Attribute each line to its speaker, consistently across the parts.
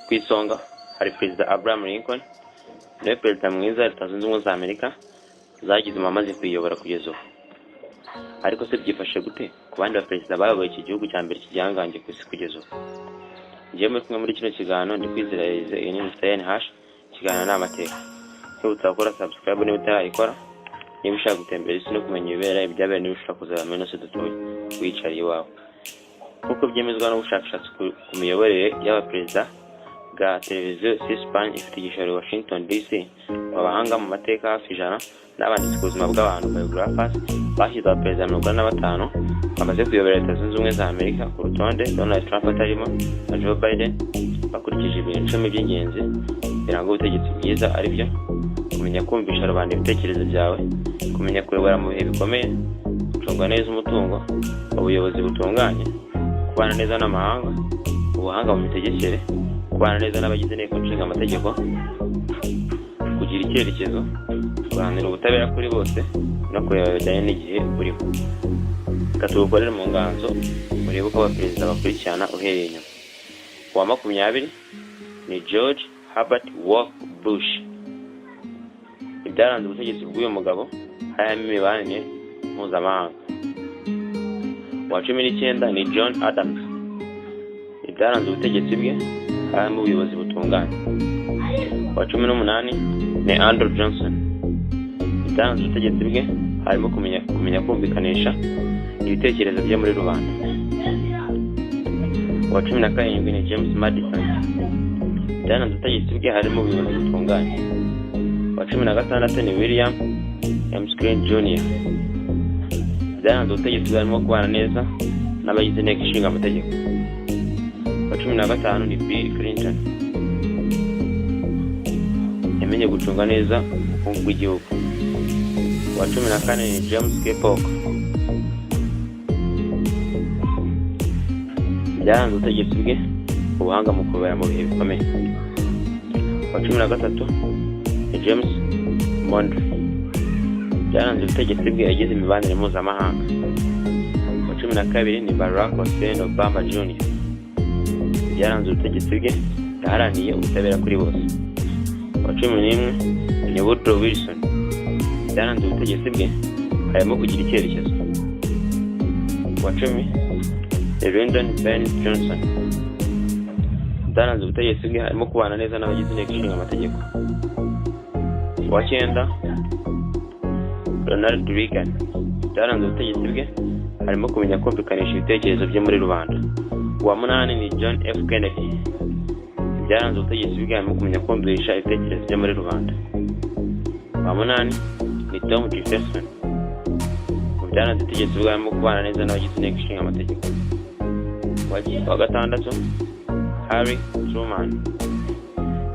Speaker 1: ku isonga hari Perezida Abraham Lincoln, niwe perezida mwiza wa Leta Zunze Ubumwe za Amerika zagize amaze kuyobora kugeza ubu. Ariko se byifashe gute ku bandi baperezida bayoboye iki gihugu cya mbere kigihangange ku isi kugeza ubu? Ngiye muri kino kiganiro ndi kwizereza iyi ni Mr. Ikiganiro n'amateka. Kwibutsa gukora subscribe niba utarayikora, niba ushaka gutembera isi no kumenya ibibera ibyabereye niba ushaka kuzaba se dutuye wicariye iwawe. Kuko byemezwa n'ubushakashatsi ku miyoborere y'abaperezida bwa televiziyo C-SPAN ifite igishoro Washington DC, abahanga mu mateka hafi 100 n'abanditsi ku buzima bw'abantu biographers bashyize abaperezida 45 bamaze kuyobora Leta Zunze Ubumwe za Amerika ku rutonde, Donald Trump atarimo na Joe Biden, bakurikije ibintu 10 by'ingenzi biranga ubutegetsi bwiza, ari byo: kumenya kumvisha rubanda ibitekerezo byawe, kumenya kuyobora mu bihe bikomeye, gucunga neza umutungo, ubuyobozi butunganye, kubana neza n'amahanga, ubuhanga mu mitegekere, kubana neza n'abagize inteko nshinga amategeko, kugira icyerekezo, guharanira ubutabera kuri bose no kureba bijyanye n'igihe burimo. Reka tugukorere mu nganzo urebe uko abaperezida bakurikirana uhereye inyuma. Uwa 20 ni George Herbert Walker Bush. Ibyaranze ubutegetsi bw'uyu mugabo harimo imibanire mpuzamahanga. Uwa 19 ni John Adams. Ibyaranze ubutegetsi bwe harimo ubuyobozi butunganye. Uwa 18 ni Andrew Johnson. Ibyaranze ubutegetsi bwe harimo kumenya kumvikanisha ibitekerezo bye muri rubanda. Uwa 17 ni James Madison. Ibyaranze ubutegetsi bwe harimo ubuyobozi butunganye. Uwa 16 ni William McKinley Jr. Ibyaranze ubutegetsi bwe harimo kubana neza n'abagize inteko ishinga amategeko. Uwa 15 ni Bill Clinton. Yamenye gucunga neza ubukungu bw'igihugu. Uwa 14 ni James K. Polk. Ibyaranze ubutegetsi bwe ubuhanga mu kubara mu bihe bikomeye. Uwa 13 ni James Monroe. Ibyaranze ubutegetsi bwe yagize imibanire mpuzamahanga. Uwa 12 ni Barack Hussein Obama Jr. Ibyaranze ubutegetsi bwe yaharaniye ubutabera kuri bose. Uwa 11 ni Woodrow Wilson. Ibyaranze ubutegetsi bwe harimo kugira icyerekezo. Uwa 10 ni Lyndon B. Johnson. Ibyaranze ubutegetsi bwe harimo kubana neza n'abagize inteko ishinga amategeko. Uwa 9 Ronald Reagan. Ibyaranze ubutegetsi bwe harimo kumenya kumvikanisha ibitekerezo bye muri rubanda. Uwa 8 ni John F. Kennedy. Ibyaranze ubutegetsi bwe harimo kumenya kumvisha ibitekerezo bye muri rubanda. Uwa 8 ni Tom Jefferson. Ibyaranze ubutegetsi bwe harimo kubana neza n'abagize inteko ishinga amategeko. Uwa 6 Harry Truman.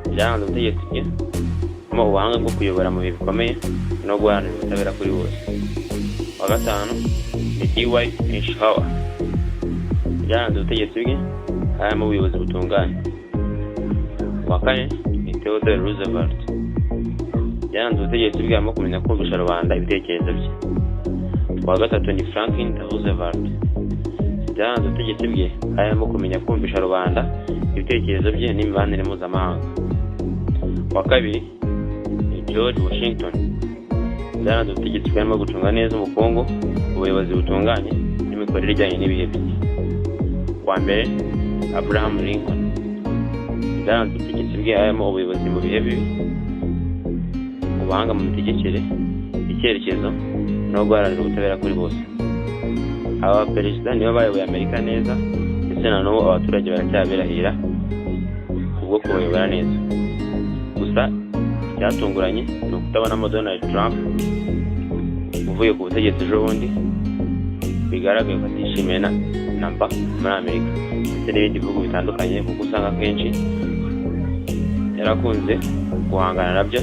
Speaker 1: Ibyaranze ubutegetsi bwe harimo ubuhanga bwo kuyobora mu bihe bikomeye no guharanira ubutabera kuri bose. Uwa 5 ni Dwight Eisenhower. Ibyaranze ubutegetsi bwe harimo ubuyobozi butunganye. Uwa 4 ni Theodore Roosevelt. Ibyaranze ubutegetsi bwe harimo kumenya kumvisha rubanda ibitekerezo bye. Uwa 3 ni Franklin Roosevelt. Ibyaranze ubutegetsi bwe harimo kumenya kumvisha rubanda ibitekerezo bye n'imibanire mpuzamahanga. Uwa 2 ni George Washington. Ibyaranze ubutegetsi bwe harimo gucunga neza ubukungu, ubuyobozi butunganye n'imikorere ijyanye n'ibihe bye. Uwa 1 Abraham Lincoln. Ibyaranze ubutegetsi bwe harimo ubuyobozi mu bihe bibi, ubuhanga mu mitegekere, icyerekezo no guharanira ubutabera kuri bose. Aba perezida nibo bayoboye Amerika neza, ndetse na n'ubu abaturage baracyabirahira kubwo kubayobora neza. Gusa icyatunguranye ni ukutabonamo Donald Trump uvuye ku butegetsi ejo bundi, bigaragaye ko atishimiye namba muri Amerika ndetse n'ibindi bihugu bitandukanye, kuko usanga kenshi yarakunze guhangana nabyo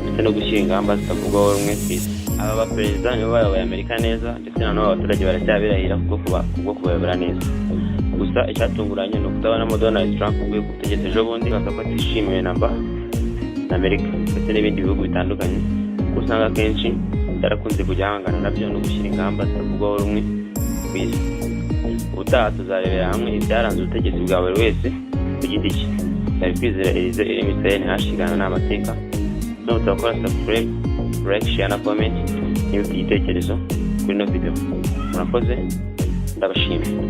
Speaker 1: ndetse no gushyira ingamba zitavugwaho rumwe ku isi. Aba baperezida nibo bayoboye Amerika neza, ndetse na n'ubu abaturage baracyabirahira kubwo kubayobora neza. Gusa icyatunguranye ni ukutabonamo Donald Trump uvuye ku butegetsi ejo bundi, bakaba batishimiye namba Amerika ndetse n'ibindi bihugu bitandukanye, kuko usanga kenshi yarakunze kujya ahangana nabyo no gushyira ingamba zitavugwaho rumwe ku isi. Ubutaha tuzarebera hamwe ibyaranze ubutegetsi bwa buri wese ku giti cye. yari kwizera Elize Emiseni hashigana n'amateka no tutakora subscribe like share na comment n'ibitekerezo kuri no video murakoze ndabashimira.